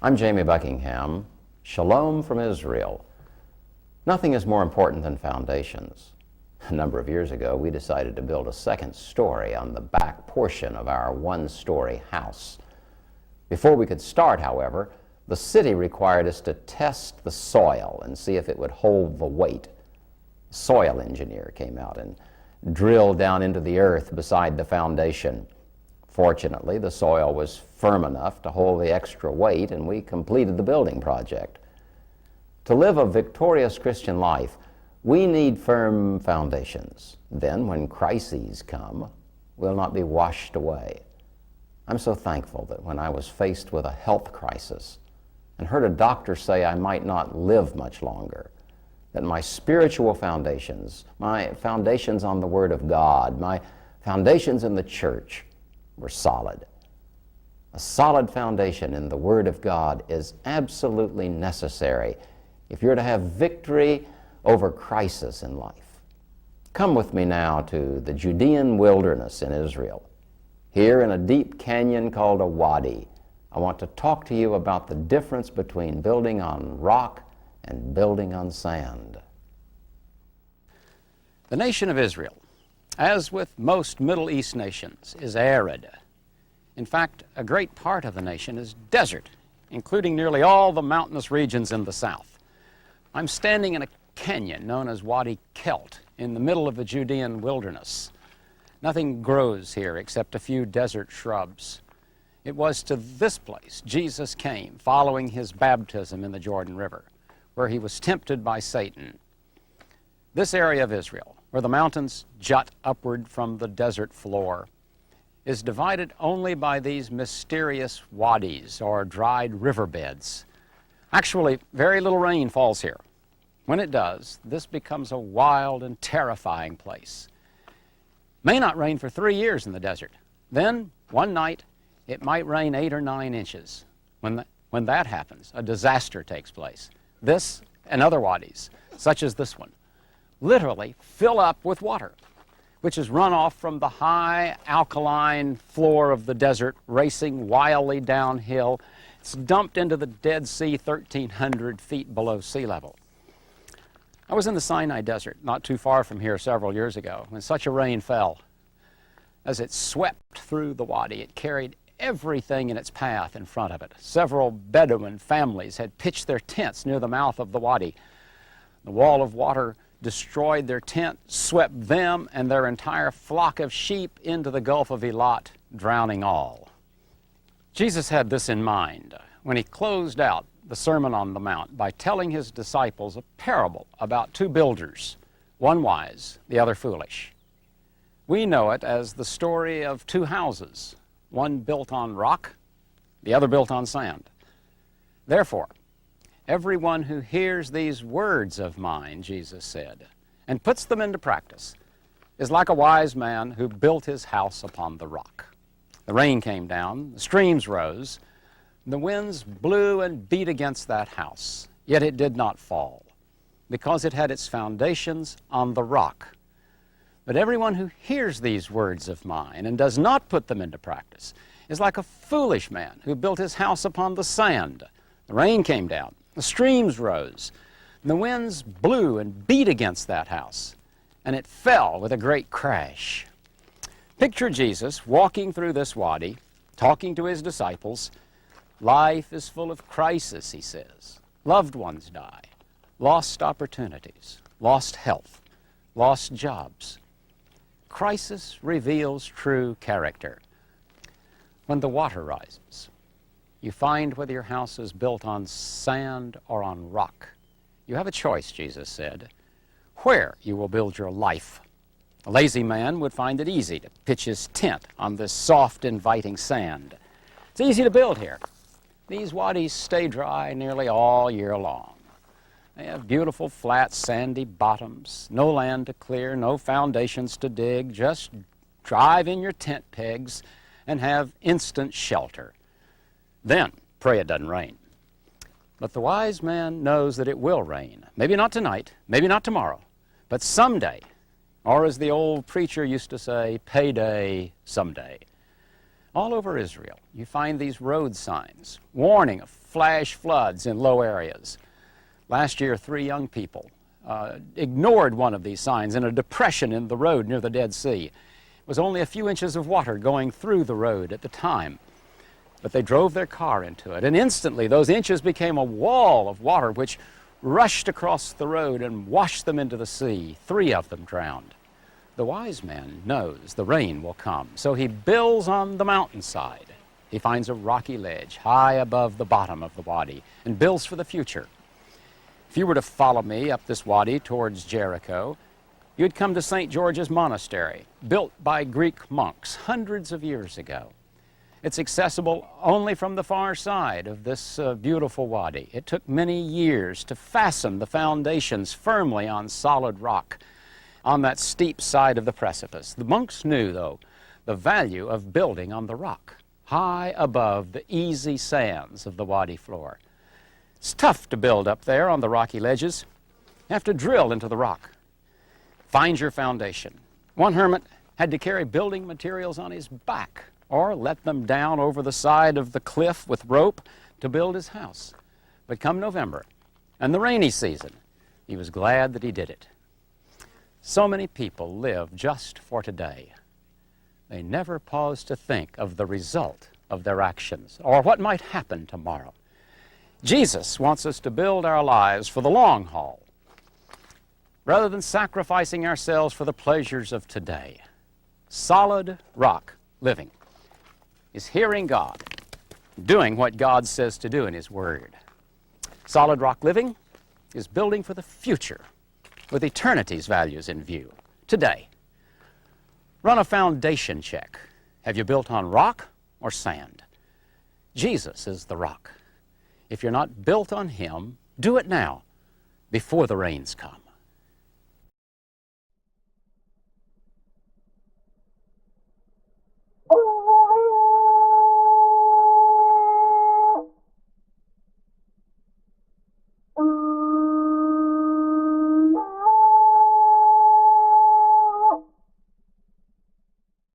I'm Jamie Buckingham. Shalom from Israel. Nothing is more important than foundations. A number of years ago, we decided to build a second story on the back portion of our one-story house. Before we could start, however, the city required us to test the soil and see if it would hold the weight. A soil engineer came out and drilled down into the earth beside the foundation. Fortunately, the soil was firm enough to hold the extra weight, and we completed the building project. To live a victorious Christian life, we need firm foundations. Then, when crises come, we'll not be washed away. I'm so thankful that when I was faced with a health crisis and heard a doctor say I might not live much longer, that my spiritual foundations, my foundations on the Word of God, my foundations in the church were solid. A solid foundation in the Word of God is absolutely necessary if you're to have victory over crisis in life. Come with me now to the Judean wilderness in Israel. Here in a deep canyon called a wadi, I want to talk to you about the difference between building on rock and building on sand. The nation of Israel, as with most Middle East nations, is arid. In fact, a great part of the nation is desert, including nearly all the mountainous regions in the south. I'm standing in a canyon known as Wadi Kelt in the middle of the Judean wilderness. Nothing grows here except a few desert shrubs. It was to this place Jesus came following his baptism in the Jordan River, where he was tempted by Satan. This area of Israel, where the mountains jut upward from the desert floor, is divided only by these mysterious wadis, or dried riverbeds. Actually, very little rain falls here. When it does, this becomes a wild and terrifying place. May not rain for 3 years in the desert. Then, one night, it might rain 8 or 9 inches. When that happens, a disaster takes place. This and other wadis, such as this one, literally fill up with water, which is run off from the high alkaline floor of the desert, racing wildly downhill. It's dumped into the Dead Sea 1,300 feet below sea level. I was in the Sinai Desert, not too far from here several years ago, when such a rain fell. As it swept through the wadi, it carried everything in its path in front of it. Several Bedouin families had pitched their tents near the mouth of the wadi. The wall of water destroyed their tent, swept them and their entire flock of sheep into the Gulf of Eilat, drowning all. Jesus had this in mind when he closed out the Sermon on the Mount by telling his disciples a parable about 2 builders, one wise, the other foolish. We know it as the story of 2 houses, one built on rock, the other built on sand. Therefore, everyone who hears these words of mine, Jesus said, and puts them into practice, is like a wise man who built his house upon the rock. The rain came down, the streams rose, the winds blew and beat against that house, yet it did not fall, because it had its foundations on the rock. But everyone who hears these words of mine and does not put them into practice is like a foolish man who built his house upon the sand. The rain came down, the streams rose, and the winds blew and beat against that house, and it fell with a great crash. Picture Jesus walking through this wadi, talking to his disciples. Life is full of crisis, he says. Loved ones die, lost opportunities, lost health, lost jobs. Crisis reveals true character. When the water rises, you find whether your house is built on sand or on rock. You have a choice, Jesus said, where you will build your life. A lazy man would find it easy to pitch his tent on this soft, inviting sand. It's easy to build here. These wadis stay dry nearly all year long. They have beautiful, flat, sandy bottoms, no land to clear, no foundations to dig. Just drive in your tent pegs and have instant shelter. Then pray it doesn't rain. But the wise man knows that it will rain. Maybe not tonight, maybe not tomorrow, but someday. Or as the old preacher used to say, payday someday. All over Israel, you find these road signs warning of flash floods in low areas. Last year, 3 young people ignored one of these signs in a depression in the road near the Dead Sea. It was only a few inches of water going through the road at the time, but they drove their car into it, and instantly those inches became a wall of water which rushed across the road and washed them into the sea. 3 of them drowned. The wise man knows the rain will come, so he builds on the mountainside. He finds a rocky ledge high above the bottom of the wadi and builds for the future. If you were to follow me up this wadi towards Jericho, you'd come to St. George's Monastery, built by Greek monks hundreds of years ago. It's accessible only from the far side of this beautiful wadi. It took many years to fasten the foundations firmly on solid rock on that steep side of the precipice. The monks knew, though, the value of building on the rock, high above the easy sands of the wadi floor. It's tough to build up there on the rocky ledges. You have to drill into the rock. Find your foundation. One hermit had to carry building materials on his back or let them down over the side of the cliff with rope to build his house. But come November and the rainy season, he was glad that he did it. So many people live just for today. They never pause to think of the result of their actions or what might happen tomorrow. Jesus wants us to build our lives for the long haul, rather than sacrificing ourselves for the pleasures of today. Solid rock living is hearing God, doing what God says to do in His Word. Solid rock living is building for the future with eternity's values in view. Today, run a foundation check. Have you built on rock or sand? Jesus is the rock. If you're not built on Him, do it now, before the rains come.